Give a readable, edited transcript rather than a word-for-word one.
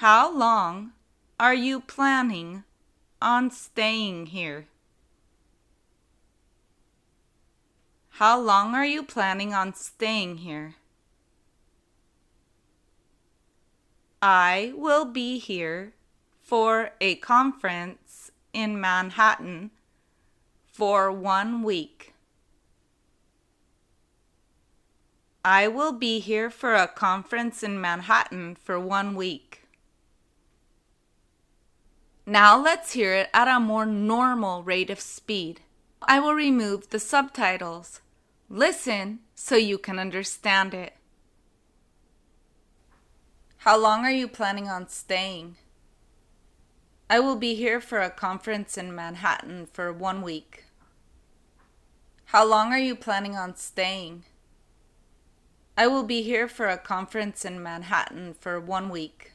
How long are you planning on staying here? How long are you planning on staying here? I will be here for a conference in Manhattan for 1 week. I will be here for a conference in Manhattan for 1 week. Now let's hear it at a more normal rate of speed. I will remove the subtitles. Listen so you can understand it. How long are you planning on staying? I will be here for a conference in Manhattan for 1 week. How long are you planning on staying? I will be here for a conference in Manhattan for 1 week.